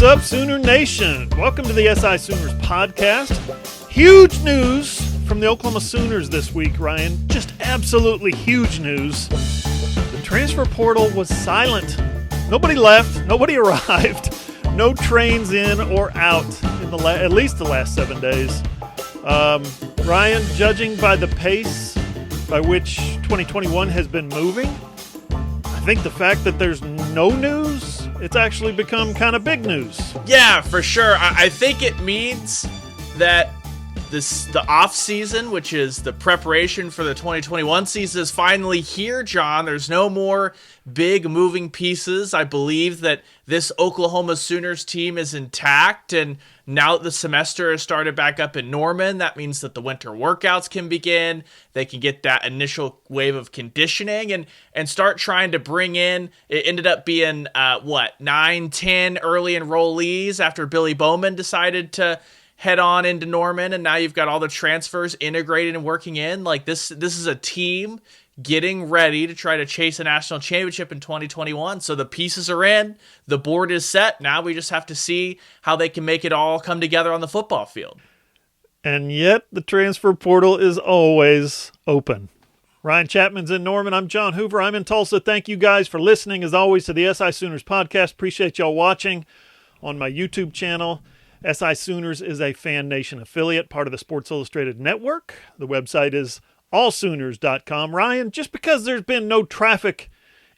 up, Sooner Nation? Welcome to the SI Sooners podcast. Huge news from the Oklahoma Sooners this week, Ryan. Just absolutely huge news. The transfer portal was silent. Nobody left. Nobody arrived. No trains in or out in at least the last 7 days. Ryan, judging by the pace by which 2021 has been moving, I think the fact that there's no news, it's actually become kind of big news. Yeah, for sure. I think it means that the off season, which is the preparation for the 2021 season, is finally here, John. There's no more big moving pieces. I believe that this Oklahoma Sooners team is intact, and now that the semester has started back up in Norman, that means that the winter workouts can begin. They can get that initial wave of conditioning and start trying to bring in, it ended up being 9, 10 early enrollees after Billy Bowman decided to head on into Norman, and now you've got all the transfers integrated and working in. Like this is a team getting ready to try to chase a national championship in 2021. So the pieces are in, the board is set. Now we just have to see how they can make it all come together on the football field. And yet the transfer portal is always open. Ryan Chapman's in Norman. I'm John Hoover. I'm in Tulsa. Thank you guys for listening, as always, to the SI Sooners podcast. Appreciate y'all watching on my YouTube channel. SI Sooners is a Fan Nation affiliate, part of the Sports Illustrated Network. The website is allsooners.com. Ryan, just because there's been no traffic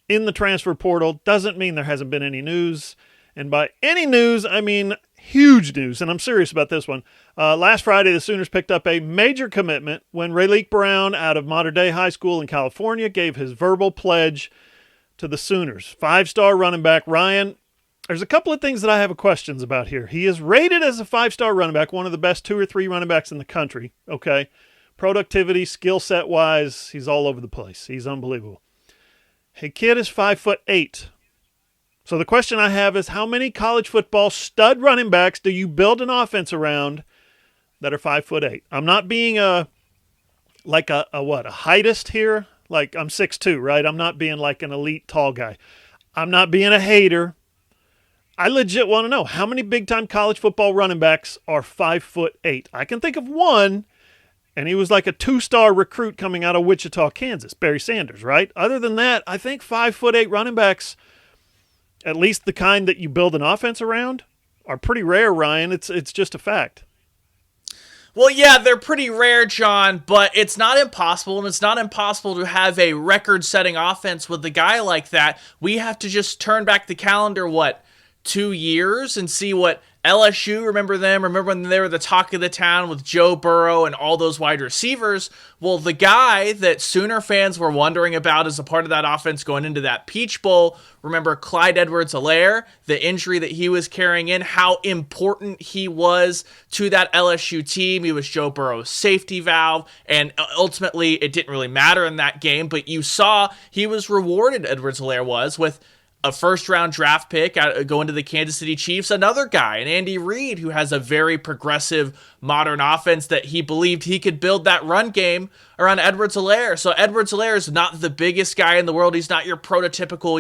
in the transfer portal doesn't mean there hasn't been any news. And by any news, I mean huge news, and I'm serious about this one. Last Friday, the Sooners picked up a major commitment when Rayleigh Brown out of Mater Dei High School in California gave his verbal pledge to the Sooners. 5-star running back Ryan. There's a couple of things that I have questions about here. He is rated as a 5-star running back, one of the best 2 or 3 running backs in the country. Okay. Productivity, skill set wise, he's all over the place. He's unbelievable. Hey, kid is 5'8". So the question I have is, how many college football stud running backs do you build an offense around that are 5'8"? I'm not being a heightist here. Like, I'm 6'2", right? I'm not being like an elite tall guy. I'm not being a hater. I legit want to know, how many big-time college football running backs are 5'8"? I can think of one, and he was like a 2-star recruit coming out of Wichita, Kansas, Barry Sanders, right? Other than that, I think 5'8" running backs, at least the kind that you build an offense around, are pretty rare, Ryan. It's just a fact. Well, yeah, they're pretty rare, John, but it's not impossible, and it's not impossible to have a record-setting offense with a guy like that. We have to just turn back the calendar, 2 years, and see what LSU, remember them? Remember when they were the talk of the town with Joe Burrow and all those wide receivers? Well, the guy that Sooner fans were wondering about as a part of that offense going into that Peach Bowl, remember Clyde Edwards-Helaire, the injury that he was carrying in, how important he was to that LSU team. He was Joe Burrow's safety valve, and ultimately it didn't really matter in that game, but you saw he was rewarded, Edwards-Helaire was, with a first-round draft pick going to the Kansas City Chiefs, another guy, and Andy Reid, who has a very progressive modern offense that he believed he could build that run game around Edwards-Helaire. So Edwards-Helaire is not the biggest guy in the world. He's not your prototypical,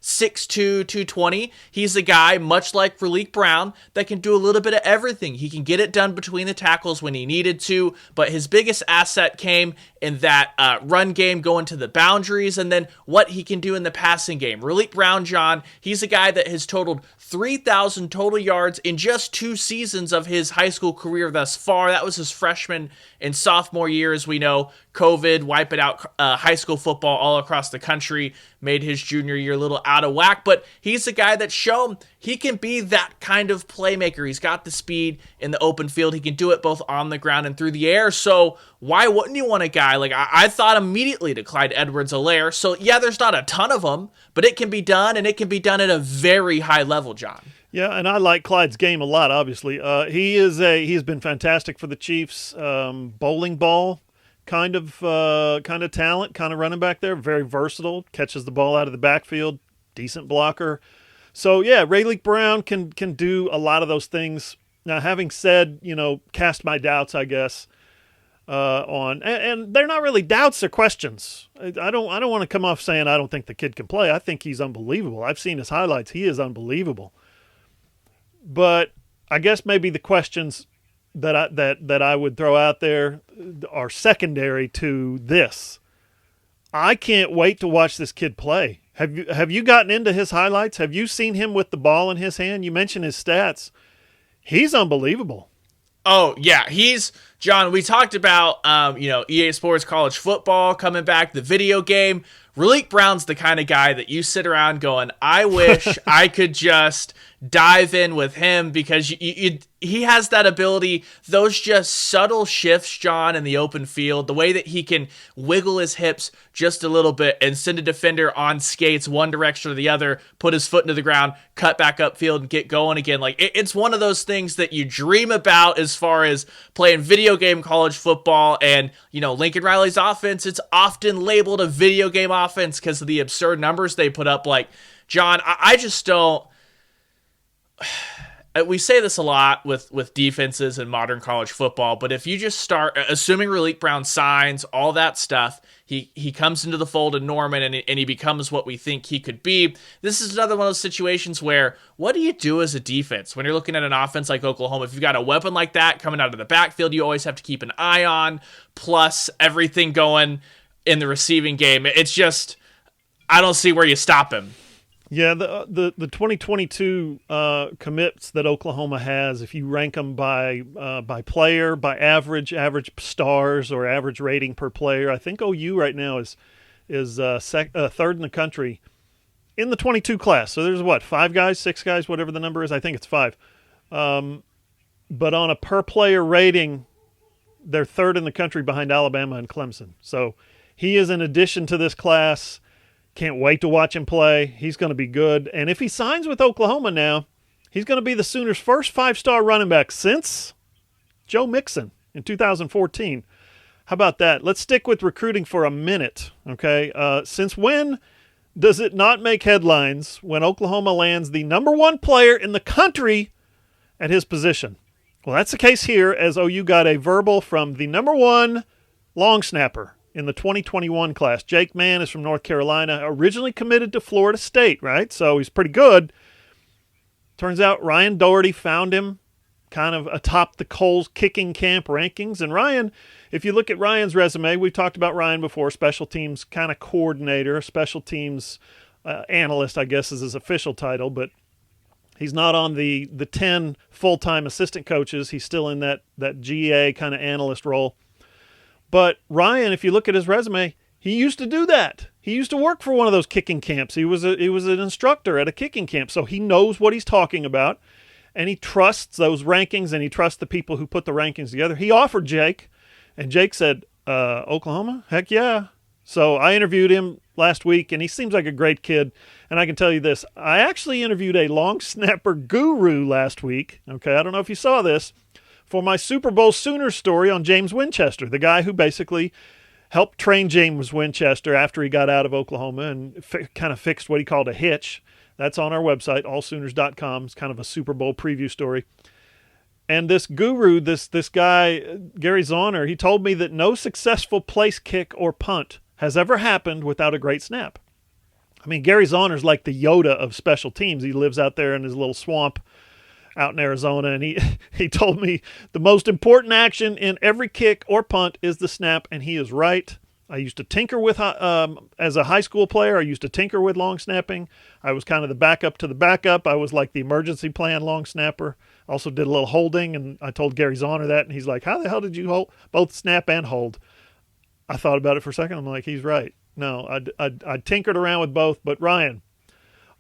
6'2", 220. He's a guy, much like Rayleigh Brown, that can do a little bit of everything. He can get it done between the tackles when he needed to, but his biggest asset came in that run game, going to the boundaries, and then what he can do in the passing game. Rayleigh Brown, John, he's a guy that has totaled 3,000 total yards in just 2 seasons of his high school career thus far. That was his freshman and sophomore year. As we know, COVID wiping out high school football all across the country, made his junior year a little out of whack, but he's a guy that's shown he can be that kind of playmaker. He's got the speed in the open field. He can do it both on the ground and through the air. So why wouldn't you want a guy like, I thought immediately to Clyde Edwards-Helaire. So yeah, there's not a ton of them, but it can be done, and it can be done at a very high level, John. Yeah, and I like Clyde's game a lot, obviously. He's been fantastic for the Chiefs. Bowling ball kind of talent, kind of running back there. Very versatile, catches the ball out of the backfield, decent blocker. So, yeah, Rayleigh Brown can do a lot of those things. Now, having said, cast my doubts, I guess, and they're not really doubts, they're questions. I don't want to come off saying I don't think the kid can play. I think he's unbelievable. I've seen his highlights. He is unbelievable. But I guess maybe the questions that I would throw out there are secondary to this. I can't wait to watch this kid play. Have you gotten into his highlights? Have you seen him with the ball in his hand? You mentioned his stats. He's unbelievable. Oh, yeah. John, we talked about, EA Sports College Football coming back, the video game. Raleek Brown's the kind of guy that you sit around going, I wish I could just dive in with him, because he has that ability, those just subtle shifts, John, in the open field, the way that he can wiggle his hips just a little bit and send a defender on skates one direction or the other, put his foot into the ground, cut back upfield, and get going again. Like, it's one of those things that you dream about as far as playing video game college football. And, Lincoln Riley's offense, it's often labeled a video game offense because of the absurd numbers they put up. Like, John, I just don't... We say this a lot with defenses in modern college football, but if you just start assuming Raleek Brown signs, all that stuff, he comes into the fold in Norman and he becomes what we think he could be. This is another one of those situations where, what do you do as a defense when you're looking at an offense like Oklahoma? If you've got a weapon like that coming out of the backfield, you always have to keep an eye on, plus everything going in the receiving game. It's just, I don't see where you stop him. Yeah, the 2022 commits that Oklahoma has, if you rank them by player, by average stars or average rating per player, I think OU right now is third in the country in the 22 class. So there's 5 guys, 6 guys, whatever the number is. I think it's 5. But on a per player rating, they're third in the country behind Alabama and Clemson. So he is an addition to this class. Can't wait to watch him play. He's going to be good. And if he signs with Oklahoma now, he's going to be the Sooners' first 5-star running back since Joe Mixon in 2014. How about that? Let's stick with recruiting for a minute, okay? Since when does it not make headlines when Oklahoma lands the number 1 player in the country at his position? Well, that's the case here, as OU got a verbal from the number 1 long snapper in the 2021 class. Jake Mann is from North Carolina, originally committed to Florida State, right? So he's pretty good. Turns out Ryan Doherty found him kind of atop the Coles kicking camp rankings. And Ryan, if you look at Ryan's resume, we've talked about Ryan before, special teams kind of coordinator, special teams analyst, I guess is his official title, but he's not on the 10 full-time assistant coaches. He's still in that GA kind of analyst role. But Ryan, if you look at his resume, he used to do that. He used to work for one of those kicking camps. He was an instructor at a kicking camp, so he knows what he's talking about, and he trusts those rankings, and he trusts the people who put the rankings together. He offered Jake, and Jake said, Oklahoma? Heck yeah. So I interviewed him last week, and he seems like a great kid. And I can tell you this, I actually interviewed a long snapper guru last week. Okay, I don't know if you saw this, for my Super Bowl Sooners story on James Winchester, the guy who basically helped train James Winchester after he got out of Oklahoma and kind of fixed what he called a hitch. That's on our website, allsooners.com. It's kind of a Super Bowl preview story. And this guru, this guy, Gary Zahner, he told me that no successful place kick or punt has ever happened without a great snap. I mean, Gary Zahner's like the Yoda of special teams. He lives out there in his little swamp out in Arizona, and he told me the most important action in every kick or punt is the snap, and he is right. I used to tinker with, as a high school player, I used to tinker with long snapping. I was kind of the backup to the backup. I was like the emergency plan long snapper. Also did a little holding, and I told Gary Zahner that, and he's like, how the hell did you both snap and hold? I thought about it for a second. I'm like, he's right. No, I tinkered around with both, but Ryan,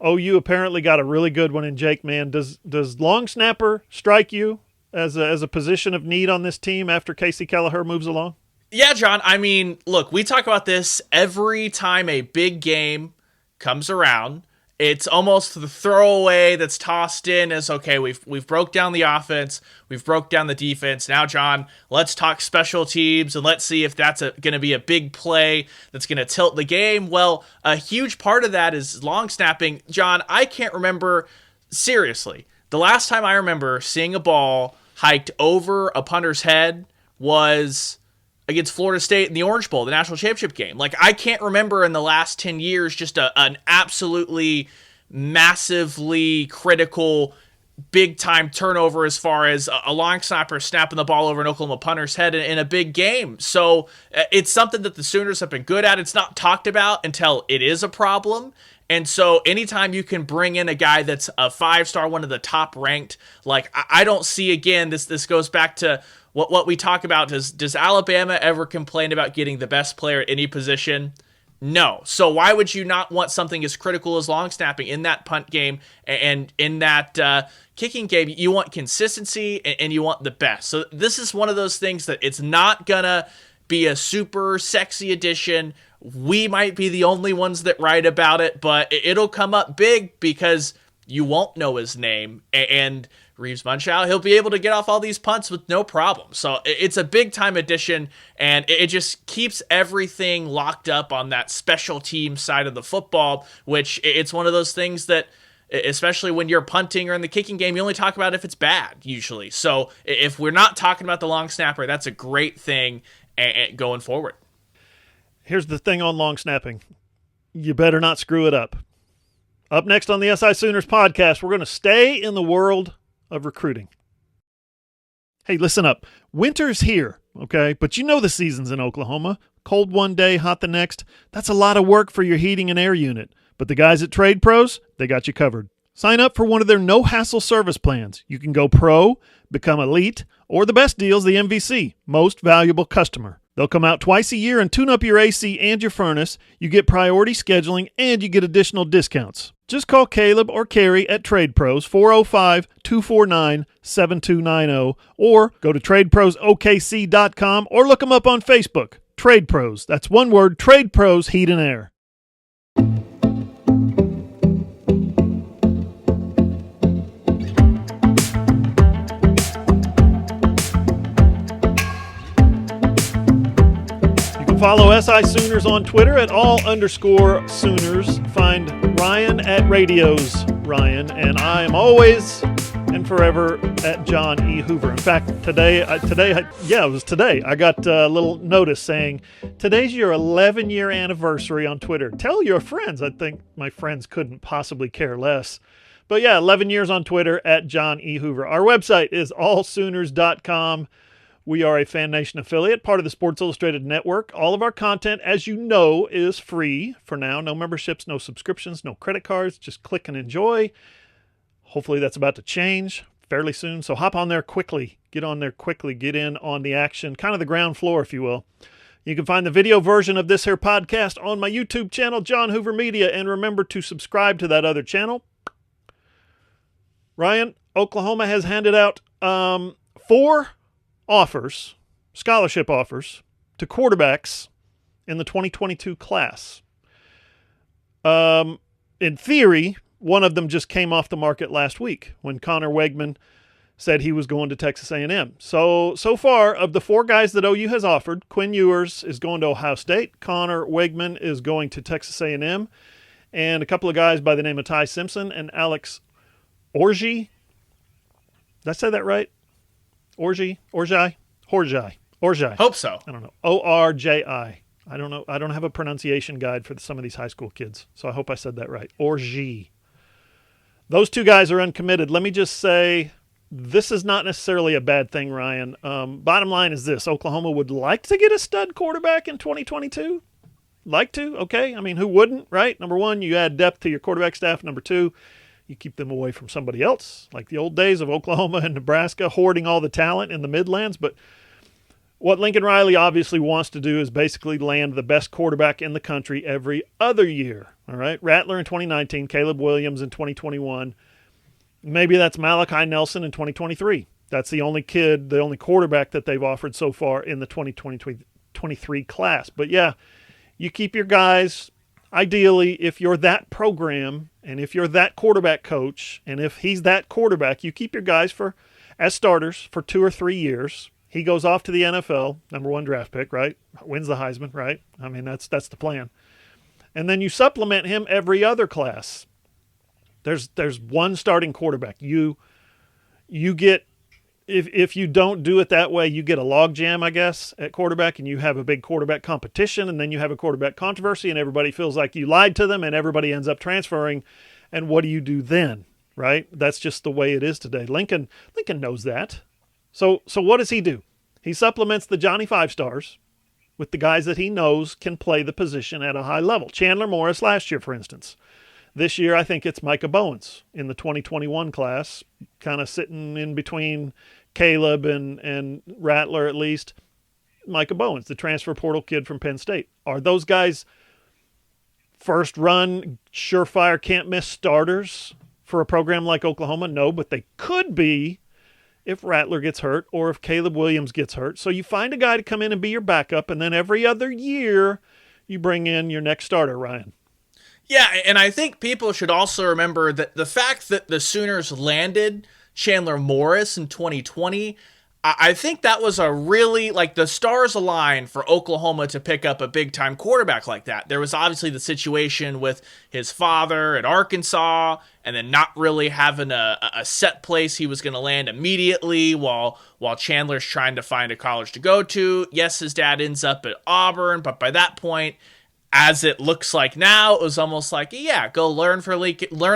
OU apparently got a really good one in Jake Mann. Does long snapper strike you as a position of need on this team after Casey Kelleher moves along? Yeah, John. I mean, look, we talk about this every time a big game comes around. It's almost the throwaway that's tossed in as, okay, we've broke down the offense, we've broke down the defense. Now, John, let's talk special teams and let's see if that's going to be a big play that's going to tilt the game. Well, a huge part of that is long snapping. John, I can't remember, seriously, the last time I remember seeing a ball hiked over a punter's head was against Florida State in the Orange Bowl, the national championship game. Like, I can't remember in the last 10 years just an absolutely massively critical big-time turnover as far as a long snapper snapping the ball over an Oklahoma punter's head in a big game. So it's something that the Sooners have been good at. It's not talked about until it is a problem. And so anytime you can bring in a guy that's a 5-star, one of the top ranked, like I don't see, again, this goes back to what we talk about. Does Alabama ever complain about getting the best player at any position? No. So why would you not want something as critical as long snapping in that punt game and in that kicking game? You want consistency and you want the best. So this is one of those things that it's not going to be a super sexy addition. We might be the only ones that write about it, but it'll come up big because you won't know his name. And Reeves Munchow, he'll be able to get off all these punts with no problem. So it's a big-time addition, and it just keeps everything locked up on that special team side of the football, which it's one of those things that, especially when you're punting or in the kicking game, you only talk about if it's bad, usually. So if we're not talking about the long snapper, that's a great thing going forward. Here's the thing on long snapping. You better not screw it up. Up next on the SI Sooners podcast, we're going to stay in the world of recruiting. Hey, listen up. Winter's here, okay? But you know the season's in Oklahoma. Cold one day, hot the next. That's a lot of work for your heating and air unit. But the guys at Trade Pros, they got you covered. Sign up for one of their no-hassle service plans. You can go pro, become elite, or the best deal's the MVC, most valuable customer. They'll come out twice a year and tune up your AC and your furnace. You get priority scheduling, and you get additional discounts. Just call Caleb or Carrie at Trade Pros, 405-249-7290, or go to TradeProsOKC.com or look them up on Facebook. Trade Pros. That's one word, Trade Pros Heat and Air. Follow SI Sooners on Twitter at _Sooners. Find Ryan at Radios Ryan, and I am always and forever at John E. Hoover. In fact, today I got a little notice saying, today's your 11-year anniversary on Twitter. Tell your friends. I think my friends couldn't possibly care less. But yeah, 11 years on Twitter at John E. Hoover. Our website is allsooners.com. We are a Fan Nation affiliate, part of the Sports Illustrated Network. All of our content, as you know, is free for now. No memberships, no subscriptions, no credit cards. Just click and enjoy. Hopefully that's about to change fairly soon. So hop on there quickly. Get on there quickly. Get in on the action, kind of the ground floor, if you will. You can find the video version of this here podcast on my YouTube channel, John Hoover Media, and remember to subscribe to that other channel. Ryan, Oklahoma has handed out 4 scholarship offers, to quarterbacks in the 2022 class. In theory, one of them just came off the market last week when Connor Wegman said he was going to Texas A&M. So far, of the 4 guys that OU has offered, Quinn Ewers is going to Ohio State, Connor Wegman is going to Texas A&M, and a couple of guys by the name of Ty Simpson and Alex Orji. Did I say that right? Orji? Hope so. I don't know. O-R-J-I. I don't know. I don't have a pronunciation guide for some of these high school kids, so I hope I said that right. Orji. Those 2 guys are uncommitted. Let me just say, this is not necessarily a bad thing, Ryan. Bottom line is this. Oklahoma would like to get a stud quarterback in 2022. Like to, okay? I mean, who wouldn't, right? Number 1, you add depth to your quarterback staff. Number 2, you keep them away from somebody else, like the old days of Oklahoma and Nebraska hoarding all the talent in the Midlands. But what Lincoln Riley obviously wants to do is basically land the best quarterback in the country every other year. All right, Rattler in 2019, Caleb Williams in 2021. Maybe that's Malachi Nelson in 2023. That's the only quarterback that they've offered so far in the 2023 class. But yeah, you keep your guys. Ideally, if you're that program and if you're that quarterback coach and if he's that quarterback, you keep your guys as starters for 2 or 3 years. He goes off to the NFL, number 1 draft pick, right? Wins the Heisman, right? I mean, that's the plan. And then you supplement him every other class. There's 1 starting quarterback. You get, if you don't do it that way, you get a logjam, I guess, at quarterback, and you have a big quarterback competition, and then you have a quarterback controversy, and everybody feels like you lied to them, and everybody ends up transferring. And what do you do then? right? That's just the way it is today. Lincoln knows that. So what does he do? He supplements the Johnny Five Stars with the guys that he knows can play the position at a high level. Chandler Morris last year, for instance. This year, I think it's Micah Bowens in the 2021 class, kind of sitting in between Caleb and Rattler at least. Micah Bowens, the transfer portal kid from Penn State. Are those guys first run, surefire, can't miss starters for a program like Oklahoma? No, but they could be if Rattler gets hurt or if Caleb Williams gets hurt. So you find a guy to come in and be your backup, and then every other year you bring in your next starter, Ryan. Yeah, and I think people should also remember that the fact that the Sooners landed Chandler Morris in 2020, I think that was a really, like, the stars aligned for Oklahoma to pick up a big-time quarterback like that. There was obviously the situation with his father at Arkansas and then not really having a set place he was going to land immediately while Chandler's trying to find a college to go to. Yes, his dad ends up at Auburn, but by that point, as it looks like now, it was almost like, yeah, go learn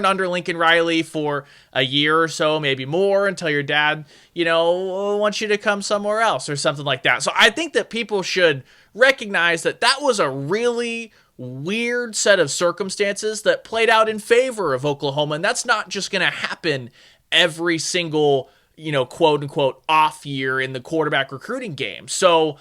under Lincoln Riley for a year or so, maybe more, until your dad, wants you to come somewhere else or something like that. So I think that people should recognize that that was a really weird set of circumstances that played out in favor of Oklahoma, and that's not just going to happen every single quote unquote off year in the quarterback recruiting game. So,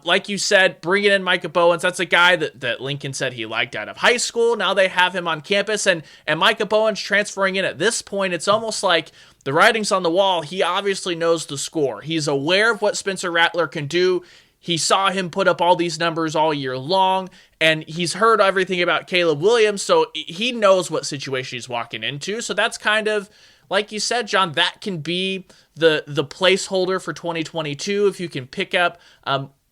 like you said, bringing in Micah Bowens, that's a guy that Lincoln said he liked out of high school. Now they have him on campus, and Micah Bowens transferring in at this point, it's almost like the writing's on the wall. He obviously knows the score. He's aware of what Spencer Rattler can do. He saw him put up all these numbers all year long, and he's heard everything about Caleb Williams, so he knows what situation he's walking into. So that's kind of, like you said, John, that can be the placeholder for 2022. If you can pick up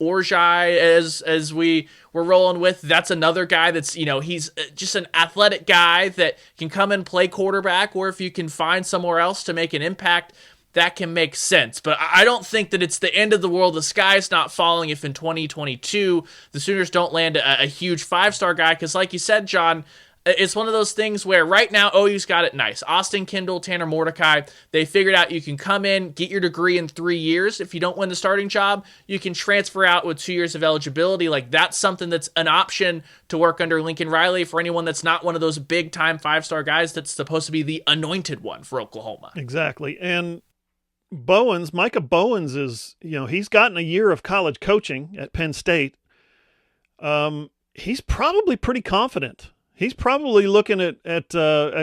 Orjai as we were rolling with, that's another guy that's, he's just an athletic guy that can come and play quarterback, or if you can find somewhere else to make an impact, that can make sense. But I don't think that it's the end of the world. The sky's not falling if in 2022 the Sooners don't land a huge five-star guy, because like you said, John, it's one of those things where right now OU's got it nice. Austin Kendall, Tanner Mordecai, they figured out you can come in, get your degree in 3 years. If you don't win the starting job, you can transfer out with 2 years of eligibility. Like, that's something that's an option to work under Lincoln Riley for anyone that's not one of those big-time five-star guys that's supposed to be the anointed one for Oklahoma. Exactly. And Micah Bowens is, he's gotten a year of college coaching at Penn State. He's probably pretty confident. He's probably looking at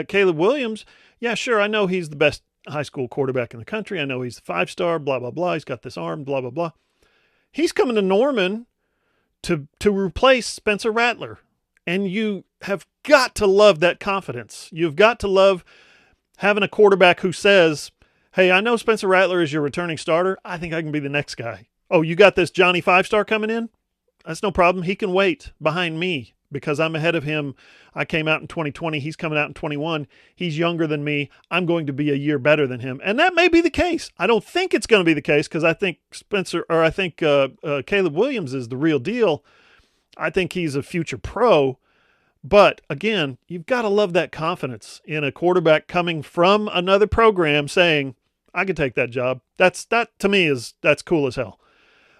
Caleb Williams. Yeah, sure, I know he's the best high school quarterback in the country. I know he's the five-star, blah, blah, blah. He's got this arm, blah, blah, blah. He's coming to Norman to replace Spencer Rattler. And you have got to love that confidence. You've got to love having a quarterback who says, hey, I know Spencer Rattler is your returning starter. I think I can be the next guy. Oh, you got this Johnny Five-Star coming in? That's no problem. He can wait behind me because I'm ahead of him. I came out in 2020. He's coming out in 21. He's younger than me. I'm going to be a year better than him. And that may be the case. I don't think it's going to be the case because I think Caleb Williams is the real deal. I think he's a future pro. But again, you've got to love that confidence in a quarterback coming from another program saying, I can take that job. That to me that's cool as hell.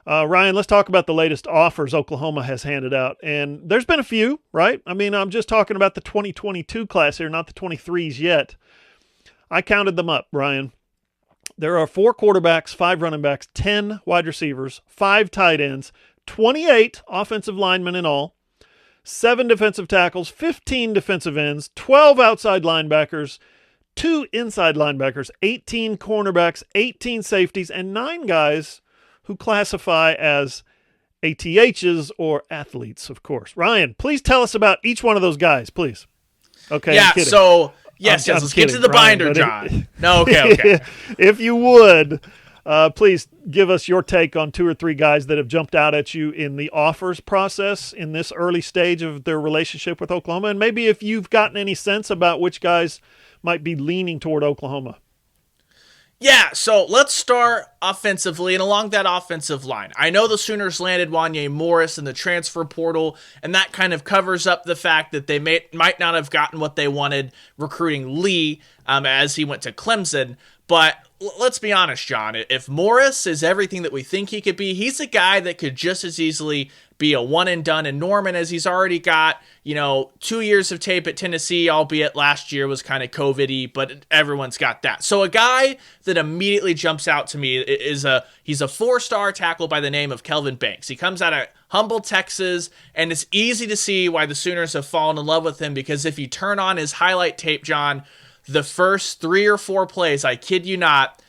Ryan, let's talk about the latest offers Oklahoma has handed out. And there's been a few, right? I mean, I'm just talking about the 2022 class here, not the 23s yet. I counted them up, Ryan. There are 4 quarterbacks, 5 running backs, 10 wide receivers, 5 tight ends, 28 offensive linemen in all, 7 defensive tackles, 15 defensive ends, 12 outside linebackers, 2 inside linebackers, 18 cornerbacks, 18 safeties, and 9 guys who classify as ATHs or athletes, of course. Ryan, please tell us about each one of those guys, please. Okay. Yeah, so, yes, let's get to the binder, Ryan, John. No, okay. If you would, please give us your take on 2 or 3 guys that have jumped out at you in the offers process in this early stage of their relationship with Oklahoma, and maybe if you've gotten any sense about which guys might be leaning toward Oklahoma. Yeah, so let's start offensively and along that offensive line. I know the Sooners landed Wanye Morris in the transfer portal, and that kind of covers up the fact that they might not have gotten what they wanted recruiting Lee as he went to Clemson. But let's be honest, John. If Morris is everything that we think he could be, he's a guy that could just as easily be a one and done in Norman, as he's already got, 2 years of tape at Tennessee, albeit last year was kind of COVID-y, but everyone's got that. So a guy that immediately jumps out to me he's a 4-star tackle by the name of Kelvin Banks. He comes out of Humble, Texas, and it's easy to see why the Sooners have fallen in love with him, because if you turn on his highlight tape, John, the first 3 or 4 plays, I kid you not,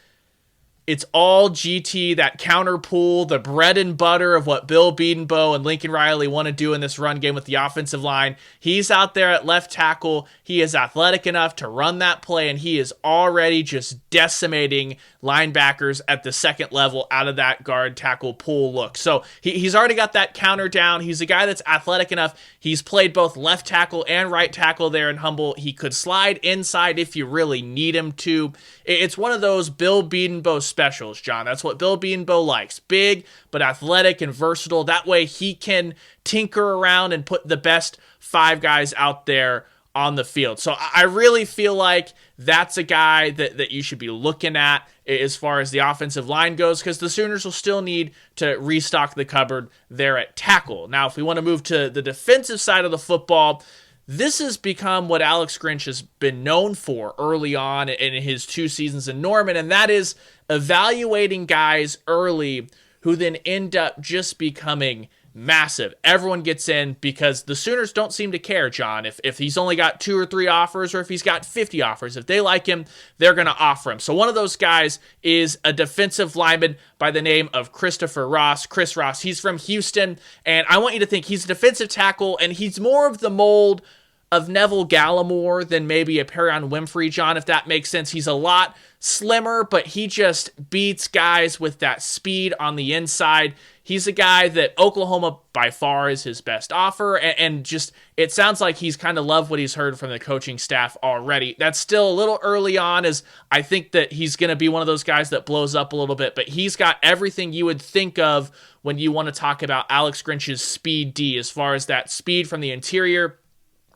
it's all GT, that counter pull, the bread and butter of what Bill Bedenbaugh and Lincoln Riley want to do in this run game with the offensive line. He's out there at left tackle. He is athletic enough to run that play, and he is already just decimating linebackers at the second level out of that guard tackle pull look. So he's already got that counter down. He's a guy that's athletic enough. He's played both left tackle and right tackle there in Humble. He could slide inside if you really need him to. It's one of those Bill Bedenbaugh specials, John. That's what Bill Bedenbaugh likes. Big, but athletic and versatile. That way he can tinker around and put the best 5 guys out there on the field. So I really feel like that's a guy that you should be looking at as far as the offensive line goes, because the Sooners will still need to restock the cupboard there at tackle. Now, if we want to move to the defensive side of the football, this has become what Alex Grinch has been known for early on in his 2 seasons in Norman, and that is evaluating guys early who then end up just becoming massive. Everyone gets in because the Sooners don't seem to care, John, if he's only got 2 or 3 offers or if he's got 50 offers. If they like him, they're going to offer him. So one of those guys is a defensive lineman by the name of Chris Ross. He's from Houston, and I want you to think he's a defensive tackle, and he's more of the mold of Neville Gallimore than maybe a Perion Winfrey, John, if that makes sense. He's a lot slimmer, but he just beats guys with that speed on the inside. He's a guy that Oklahoma by far is his best offer, and just it sounds like he's kind of loved what he's heard from the coaching staff already. That's still a little early on, as I think that he's going to be one of those guys that blows up a little bit, but he's got everything you would think of when you want to talk about Alex Grinch's speed D, as far as that speed from the interior.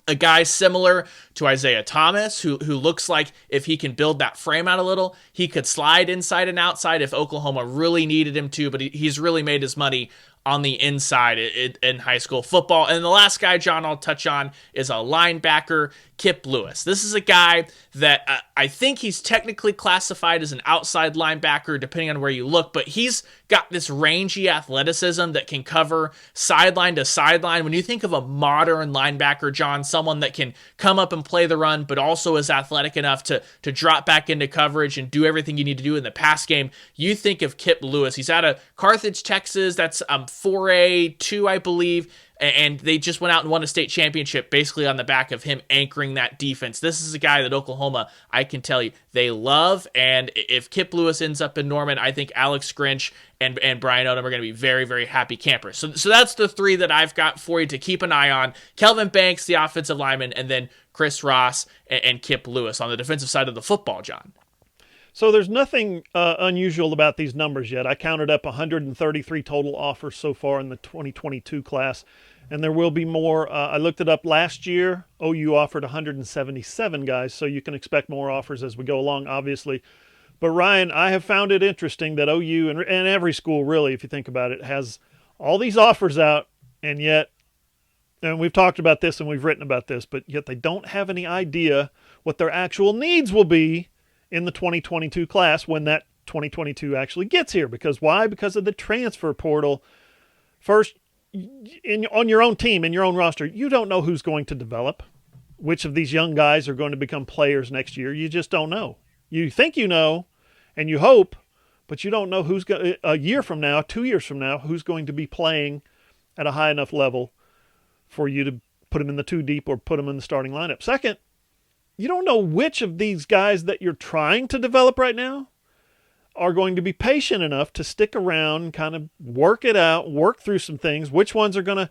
A guy similar to Isaiah Thomas, who looks like if he can build that frame out a little, he could slide inside and outside if Oklahoma really needed him to, but he's really made his money on the inside in high school football. And the last guy, John, I'll touch on is a linebacker, Kip Lewis. This is a guy that I think he's technically classified as an outside linebacker, depending on where you look, but he's got this rangy athleticism that can cover sideline to sideline. When you think of a modern linebacker, John, someone that can come up and play the run, but also is athletic enough to drop back into coverage and do everything you need to do in the pass game, you think of Kip Lewis. He's out of Carthage, Texas. That's 4A2, I believe. And they just went out and won a state championship basically on the back of him anchoring that defense. This is a guy that Oklahoma, I can tell you, they love. And if Kip Lewis ends up in Norman, I think Alex Grinch and Brian Odom are going to be very, very happy campers. So that's the 3 that I've got for you to keep an eye on. Kelvin Banks, the offensive lineman, and then Chris Ross and Kip Lewis on the defensive side of the football, John. So there's nothing unusual about these numbers yet. I counted up 133 total offers so far in the 2022 class, and there will be more. I looked it up last year. OU offered 177 guys, so you can expect more offers as we go along, obviously. But Ryan, I have found it interesting that OU, and every school really, if you think about it, has all these offers out, and yet, and we've talked about this and we've written about this, but yet they don't have any idea what their actual needs will be in the 2022 class when that 2022 actually gets here. Because why? Because of the transfer portal. First, on your own team, in your own roster, you don't know who's going to develop. Which of these young guys are going to become players next year? You just don't know. You think you know, and you hope, but you don't know who's a year from now, 2 years from now, who's going to be playing at a high enough level for you to put them in the 2 deep or put them in the starting lineup. Second, you don't know which of these guys that you're trying to develop right now are going to be patient enough to stick around and kind of work it out, work through some things. Which ones are going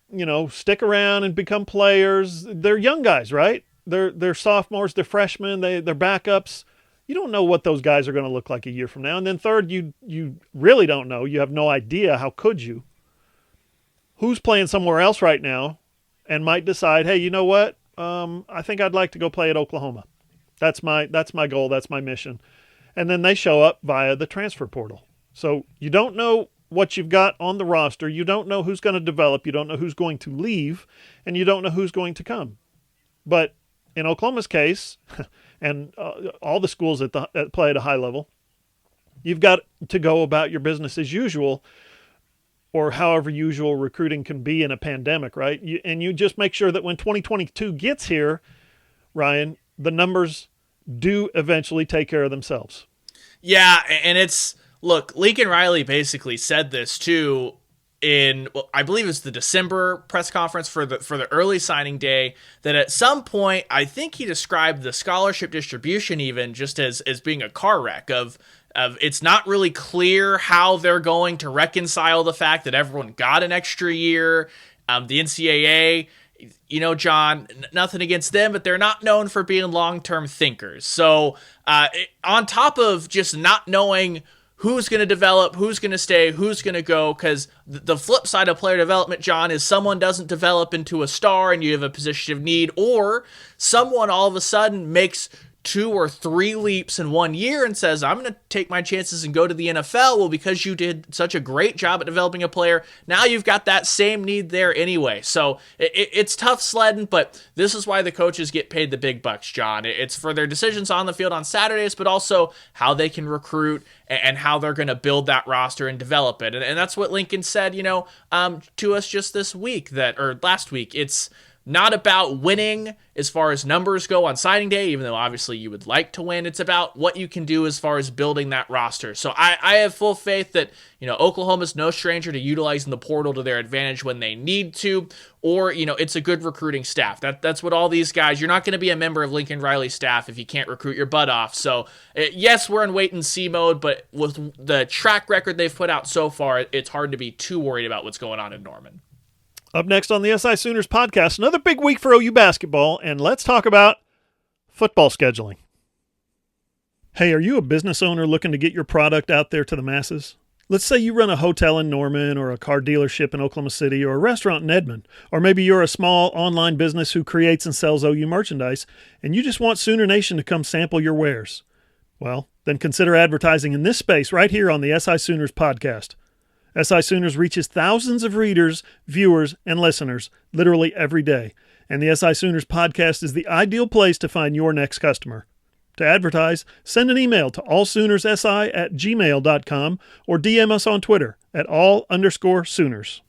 to, stick around and become players? They're young guys, right? They're sophomores, they're freshmen, they're backups. you don't know what those guys are going to look like a year from now. And then third, you really don't know. You have no idea. How could you? Who's playing somewhere else right now and might decide, hey, you know what? I think I'd like to go play at Oklahoma. That's my goal. That's my mission. And then they show up via the transfer portal. So you don't know what you've got on the roster. You don't know who's going to develop. You don't know who's going to leave, and you don't know who's going to come. But in Oklahoma's case, and all the schools that play at a high level, you've got to go about your business as usual, or however usual recruiting can be in a pandemic, right? And you just make sure that when 2022 gets here, Ryan, the numbers do eventually take care of themselves. Yeah, and look, Lincoln Riley basically said this too in, I believe it's the December press conference for the early signing day, that at some point, I think he described the scholarship distribution even just as being a car wreck of it's not really clear how they're going to reconcile the fact that everyone got an extra year. The NCAA, John, nothing against them, but they're not known for being long-term thinkers. So on top of just not knowing who's going to develop, who's going to stay, who's going to go, because the flip side of player development, John, is someone doesn't develop into a star and you have a position of need, or someone all of a sudden makes 2 or 3 leaps in 1 year and says, I'm going to take my chances and go to the NFL. Well, because you did such a great job at developing a player, now you've got that same need there anyway. So it's tough sledding, but this is why the coaches get paid the big bucks, John. It's for their decisions on the field on Saturdays, but also how they can recruit and how they're going to build that roster and develop it. And that's what Lincoln said, to us just this week, or last week. It's not about winning as far as numbers go on signing day, even though obviously you would like to win. It's about what you can do as far as building that roster. So I have full faith that, Oklahoma's no stranger to utilizing the portal to their advantage when they need to, or, it's a good recruiting staff. That's what all these guys, you're not going to be a member of Lincoln Riley's staff if you can't recruit your butt off. So yes, we're in wait and see mode, but with the track record they've put out so far, it's hard to be too worried about what's going on in Norman. Up next on the SI Sooners podcast, another big week for OU basketball, and let's talk about football scheduling. Hey, are you a business owner looking to get your product out there to the masses? Let's say you run a hotel in Norman, or a car dealership in Oklahoma City, or a restaurant in Edmond, or maybe you're a small online business who creates and sells OU merchandise, and you just want Sooner Nation to come sample your wares. Well, then consider advertising in this space right here on the SI Sooners podcast. SI Sooners reaches thousands of readers, viewers, and listeners literally every day, and the SI Sooners podcast is the ideal place to find your next customer. To advertise, send an email to allsoonersi@gmail.com or DM us on Twitter at all_Sooners.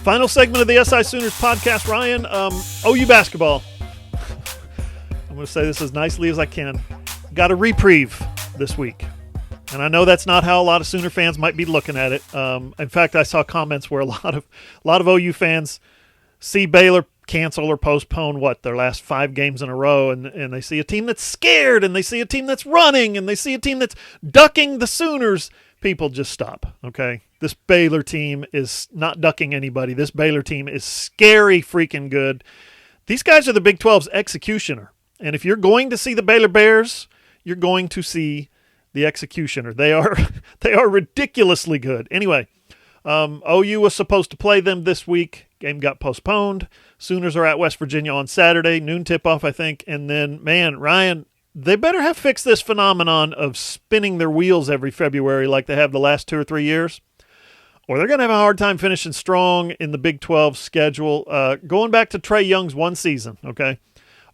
Final segment of the SI Sooners podcast, Ryan, OU basketball. I'm going to say this as nicely as I can. Got a reprieve this week. And I know that's not how a lot of Sooner fans might be looking at it. In fact, I saw comments where a lot of OU fans see Baylor cancel or postpone their last 5 games in a row, and they see a team that's scared, and they see a team that's running, and they see a team that's ducking the Sooners. People, just stop, okay? This Baylor team is not ducking anybody. This Baylor team is scary freaking good. These guys are the Big 12's executioner. And if you're going to see the Baylor Bears, you're going to see the executioner. They are ridiculously good. Anyway, OU was supposed to play them this week. Game got postponed. Sooners are at West Virginia on Saturday, noon tip-off, I think. And then, man, Ryan, they better have fixed this phenomenon of spinning their wheels every February like they have the last 2 or 3 years, or they're going to have a hard time finishing strong in the Big 12 schedule. Going back to Trae Young's one season, okay?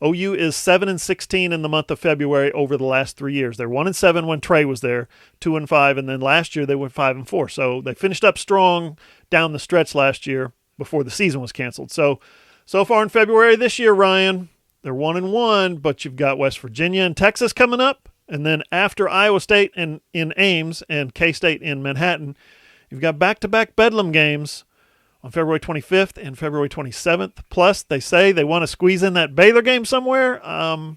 OU is 7-16 in the month of February over the last 3 years. They're 1-7 when Trae was there, 2-5, and then last year they went 5-4. So they finished up strong down the stretch last year before the season was canceled. So far in February this year, Ryan, they're 1-1, but you've got West Virginia and Texas coming up, and then after Iowa State in Ames and K-State in Manhattan, you've got back-to-back Bedlam games on February 25th and February 27th. Plus, they say they want to squeeze in that Baylor game somewhere. I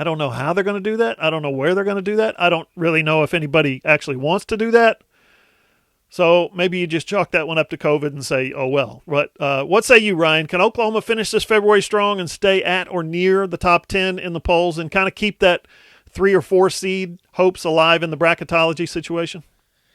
don't know how they're going to do that. I don't know where they're going to do that. I don't really know if anybody actually wants to do that. So maybe you just chalk that one up to COVID and say, oh, well. But what say you, Ryan? Can Oklahoma finish this February strong and stay at or near the top 10 in the polls and kind of keep that 3 or 4 seed hopes alive in the bracketology situation?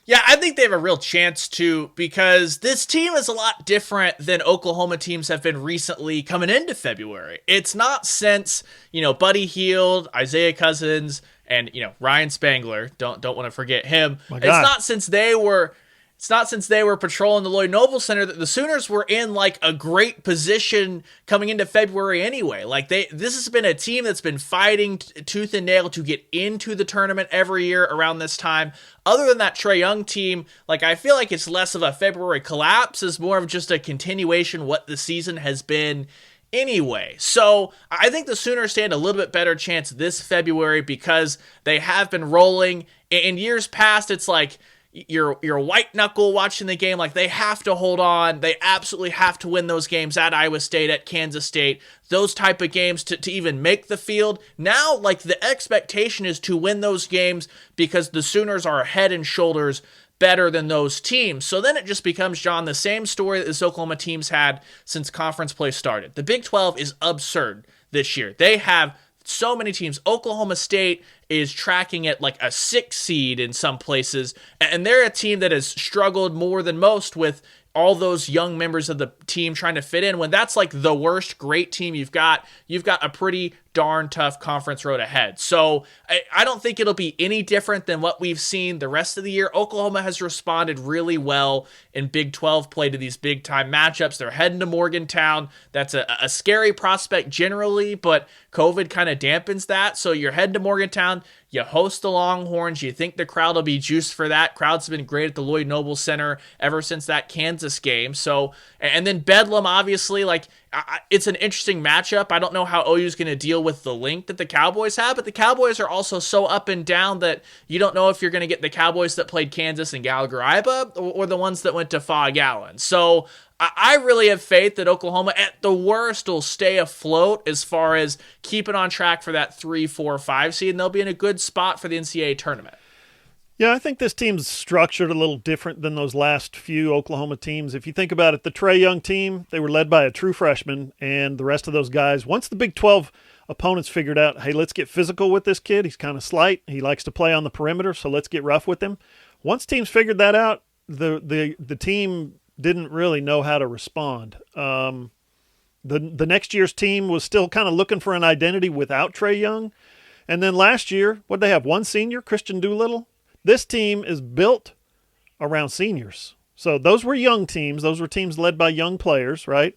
Yeah, I think they have a real chance to, because this team is a lot different than Oklahoma teams have been recently coming into February. It's not since, Buddy Hield, Isaiah Cousins, and, Ryan Spangler, don't want to forget him. My God. It's not since they were patrolling the Lloyd Noble Center that the Sooners were in like a great position coming into February anyway. Like this has been a team that's been fighting tooth and nail to get into the tournament every year around this time. Other than that Trae Young team, like I feel like it's less of a February collapse, is more of just a continuation what the season has been anyway. So I think the Sooners stand a little bit better chance this February because they have been rolling. In years past, it's like you're white knuckle watching the game, like they have to hold on. They absolutely have to win those games at Iowa State, at Kansas State, those type of games to even make the field. Now, like the expectation is to win those games because the Sooners are head and shoulders better than those teams. So then it just becomes, John, the same story that this Oklahoma team's had since conference play started. The Big 12 is absurd this year. They have so many teams. Oklahoma State is tracking at like a 6 seed in some places, and they're a team that has struggled more than most with all those young members of the team trying to fit in. When that's like the worst great team you've got a pretty darn tough conference road ahead. So I don't think it'll be any different than what we've seen the rest of the year. Oklahoma has responded really well in Big 12 play to these big time matchups. They're heading to Morgantown. That's a scary prospect generally, but COVID kind of dampens that. So you're heading to Morgantown. You host the Longhorns. You think the crowd will be juiced for that. Crowds have been great at the Lloyd Noble Center ever since that Kansas game. So, and then Bedlam, obviously, like it's an interesting matchup. I don't know how OU is going to deal with the link that the Cowboys have, but the Cowboys are also so up and down that you don't know if you're going to get the Cowboys that played Kansas and Gallagher-Iba or the ones that went to Fog Allen. So I really have faith that Oklahoma, at the worst, will stay afloat as far as keeping on track for that 3, 4, 5 seed, and they'll be in a good spot for the NCAA tournament. Yeah, I think this team's structured a little different than those last few Oklahoma teams. If you think about it, the Trae Young team, they were led by a true freshman, and the rest of those guys, once the Big 12 opponents figured out, hey, let's get physical with this kid. He's kind of slight. He likes to play on the perimeter, so let's get rough with him. Once teams figured that out, the team didn't really know how to respond. The next year's team was still kind of looking for an identity without Trae Young. And then last year, what'd they have? One senior, Christian Doolittle? This team is built around seniors. So those were young teams. Those were teams led by young players, right?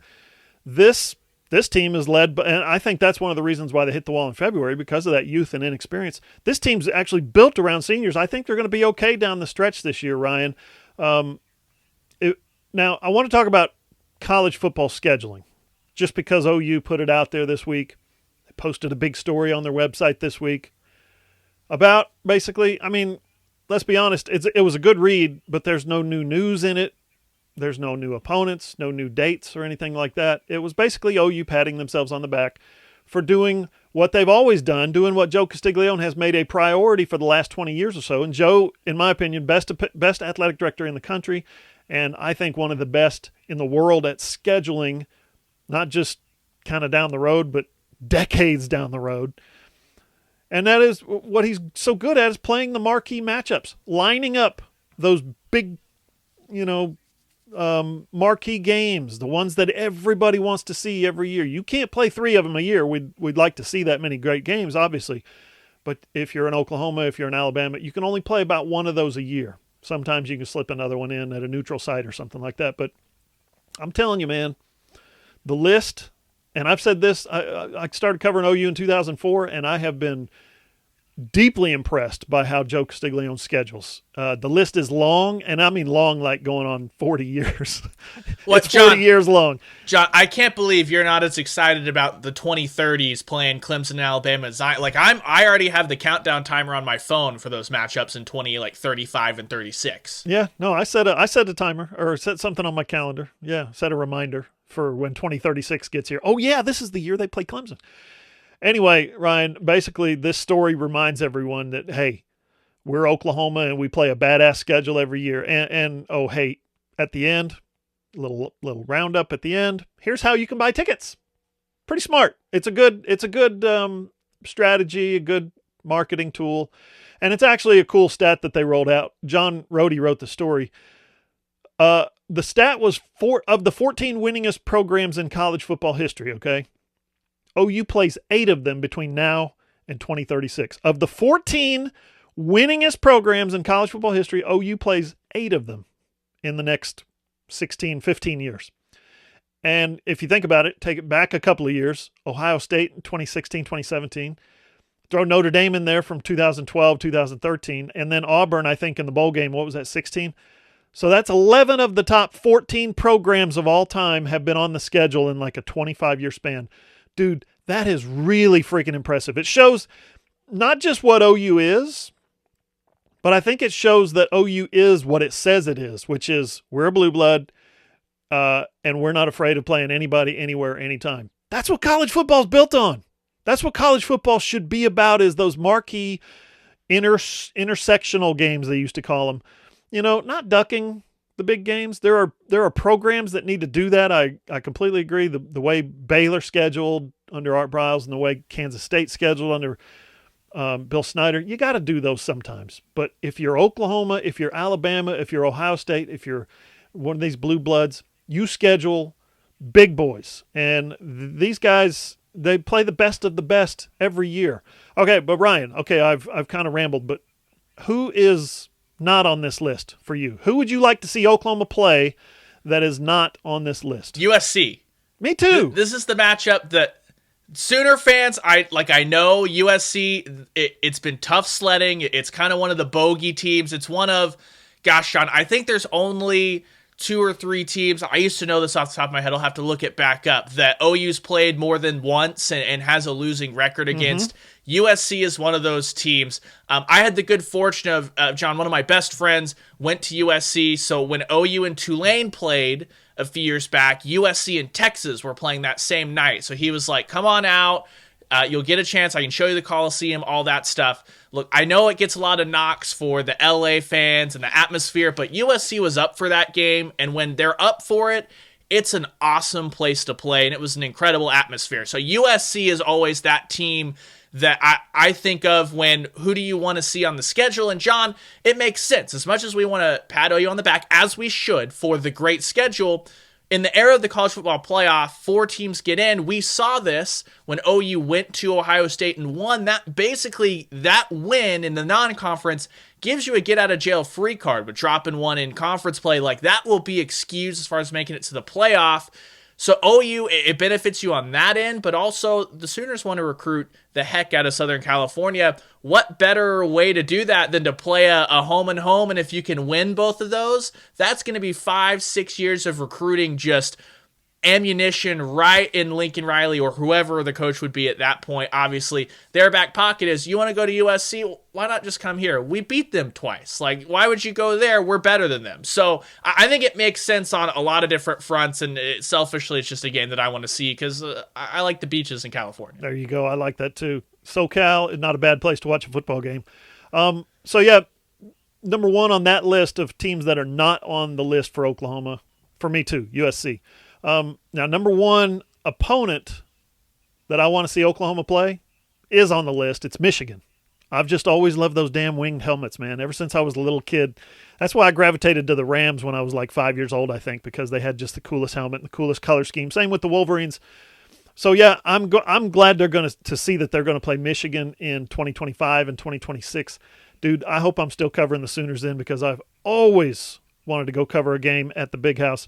This team is led by, and I think that's one of the reasons why they hit the wall in February, because of that youth and inexperience. This team's actually built around seniors. I think they're going to be okay down the stretch this year, Ryan. Now, I want to talk about college football scheduling, just because OU put it out there this week. They posted a big story on their website this week about basically, let's be honest, it was a good read, but there's no new news in it. There's no new opponents, no new dates or anything like that. It was basically OU patting themselves on the back for doing what they've always done, doing what Joe Castiglione has made a priority for the last 20 years or so. And Joe, in my opinion, best athletic director in the country, and I think one of the best in the world at scheduling, not just kind of down the road, but decades down the road. And that is what he's so good at, is playing the marquee matchups, lining up those big, marquee games, the ones that everybody wants to see every year. You can't play 3 of them a year. We'd like to see that many great games, obviously. But if you're in Oklahoma, if you're in Alabama, you can only play about one of those a year. Sometimes you can slip another one in at a neutral site or something like that. But I'm telling you, man, the list, and I've said this, I started covering OU in 2004, and I have been deeply impressed by how Joe Castiglione schedules. The list is long, and I mean long like going on 40 years. It's John, 40 years long. John, I can't believe you're not as excited about the 2030s playing Clemson and Alabama. Like I already have the countdown timer on my phone for those matchups in 35 and 36. Yeah, no, I set a timer, or set something on my calendar. Yeah, set a reminder for when 2036 gets here. Oh yeah, this is the year they play Clemson. Anyway, Ryan, basically this story reminds everyone that, hey, we're Oklahoma and we play a badass schedule every year. And oh, hey, at the end, little roundup at the end. Here's how you can buy tickets. Pretty smart. It's a good strategy, a good marketing tool. And it's actually a cool stat that they rolled out. John Rohde wrote the story. The stat was of the 14 winningest programs in college football history, okay? OU plays 8 of them between now and 2036. Of the 14 winningest programs in college football history, OU plays 8 of them in the next 16, 15 years. And if you think about it, take it back a couple of years, Ohio State in 2016, 2017, throw Notre Dame in there from 2012, 2013, and then Auburn, I think, in the bowl game, what was that, 16? So that's 11 of the top 14 programs of all time have been on the schedule in like a 25-year span. Dude, that is really freaking impressive. It shows not just what OU is, but I think it shows that OU is what it says it is, which is we're a blue blood, and we're not afraid of playing anybody, anywhere, anytime. That's what college football is built on. That's what college football should be about, is those marquee intersectional games, they used to call them. You know, not ducking the big games. There are programs that need to do that. I completely agree. The way Baylor scheduled under Art Briles and the way Kansas State scheduled under Bill Snyder, you got to do those sometimes. But if you're Oklahoma, if you're Alabama, if you're Ohio State, if you're one of these blue bloods, you schedule big boys. And these guys, they play the best of the best every year. Okay, but Ryan, I've kind of rambled, but who is not on this list for you? Who would you like to see Oklahoma play that is not on this list? USC. Me too. This is the matchup that Sooner fans, I know USC, it's been tough sledding. It's kind of one of the bogey teams. It's one of, gosh, John, I think there's only 2 or 3 teams. I used to know this off the top of my head. I'll have to look it back up. That OU's played more than once and has a losing record against. USC is one of those teams. I had the good fortune of, John, one of my best friends went to USC. So when OU and Tulane played a few years back, USC and Texas were playing that same night. So he was like, come on out. You'll get a chance. I can show you the Coliseum, all that stuff. Look, I know it gets a lot of knocks for the LA fans and the atmosphere, but USC was up for that game. And when they're up for it, it's an awesome place to play. And it was an incredible atmosphere. So USC is always that team that I think of when, who do you want to see on the schedule? And John, it makes sense. As much as we want to pat OU on the back, as we should, for the great schedule, in the era of the college football playoff, 4 teams get in. We saw this when OU went to Ohio State and won. That win in the non-conference gives you a get-out-of-jail-free card. But dropping one in conference play, like that will be excused as far as making it to the playoff. So OU, it benefits you on that end, but also the Sooners want to recruit the heck out of Southern California. What better way to do that than to play a home and home? And if you can win both of those, that's going to be 5-6 years of recruiting, just ammunition right in Lincoln Riley or whoever the coach would be at that point. Obviously, their back pocket is, you want to go to USC? Why not just come here? We beat them twice. Like, why would you go there? We're better than them. So I think it makes sense on a lot of different fronts, and selfishly, it's just a game that I want to see because I like the beaches in California. There you go. I like that too. SoCal is not a bad place to watch a football game. So yeah, number 1 on that list of teams that are not on the list for Oklahoma, for me too, USC. Now, number 1 opponent that I want to see Oklahoma play is on the list. It's Michigan. I've just always loved those damn winged helmets, man. Ever since I was a little kid. That's why I gravitated to the Rams when I was like 5 years old, I think, because they had just the coolest helmet and the coolest color scheme. Same with the Wolverines. So, yeah, I'm glad they're going to see that they're going to play Michigan in 2025 and 2026. Dude, I hope I'm still covering the Sooners then, because I've always wanted to go cover a game at the Big House.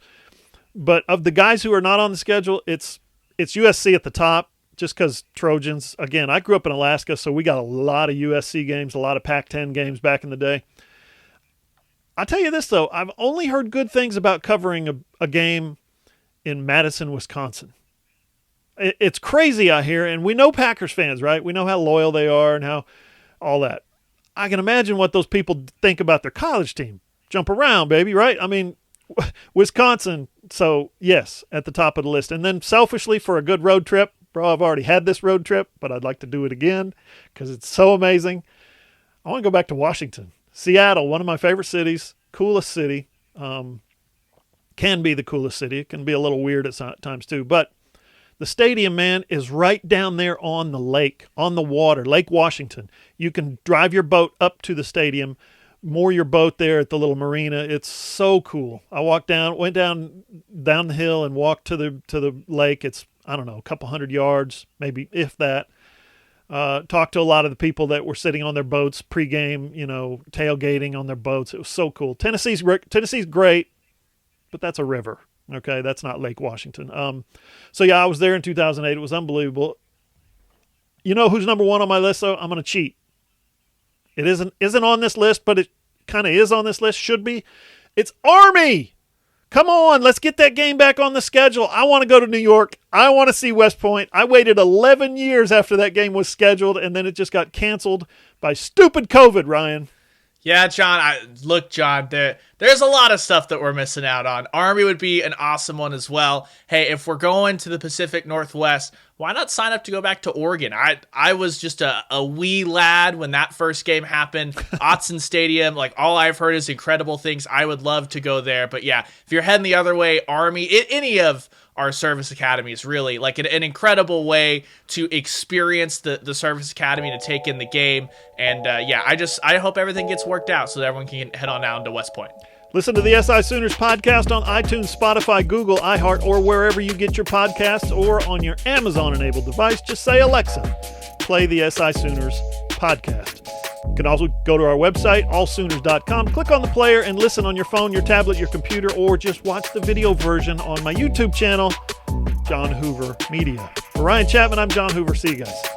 But of the guys who are not on the schedule, it's USC at the top, just because Trojans. Again, I grew up in Alaska, so we got a lot of USC games, a lot of Pac-10 games back in the day. I'll tell you this, though. I've only heard good things about covering a game in Madison, Wisconsin. It's crazy out here, and we know Packers fans, right? We know how loyal they are and how all that. I can imagine what those people think about their college team. Jump around, baby, right? I mean, Wisconsin, so yes, at the top of the list. And then selfishly, for a good road trip, bro, I've already had this road trip, but I'd like to do it again because it's so amazing. I want to go back to Washington. Seattle, one of my favorite cities, coolest city. Can be the coolest city. It can be a little weird at times too. But the stadium, man, is right down there on the lake, on the water, Lake Washington. You can drive your boat up to the stadium, moor your boat there at the little marina. It's so cool. I went down the hill and walked to the lake. It's, I don't know, a couple hundred yards, maybe if that. Talked to a lot of the people that were sitting on their boats pregame, tailgating on their boats. It was so cool. Tennessee's great, but that's a river. Okay, that's not Lake Washington. So yeah, I was there in 2008. It was unbelievable. You know who's number one on my list, though? I'm going to cheat. It isn't on this list, but it kind of is on this list. Should be. It's Army. Come on, let's get that game back on the schedule. I want to go to New York. I want to see West Point. I waited 11 years after that game was scheduled, and then it just got canceled by stupid COVID, Ryan. Yeah, John, John, there's a lot of stuff that we're missing out on. Army would be an awesome one as well. Hey, if we're going to the Pacific Northwest, why not sign up to go back to Oregon? I was just a wee lad when that first game happened. Autzen Stadium, all I've heard is incredible things. I would love to go there. But yeah, if you're heading the other way, Army, any of our service academies, really an incredible way to experience the service academy, to take in the game. And I hope everything gets worked out so that everyone can head on down to West Point. Listen to the SI Sooners podcast on iTunes, Spotify, Google, iHeart, or wherever you get your podcasts, or on your Amazon-enabled device. Just say, Alexa, play the SI Sooners podcast. You can also go to our website, allsooners.com, click on the player, and listen on your phone, your tablet, your computer, or just watch the video version on my YouTube channel, John Hoover Media. For Ryan Chapman, I'm John Hoover. See you guys.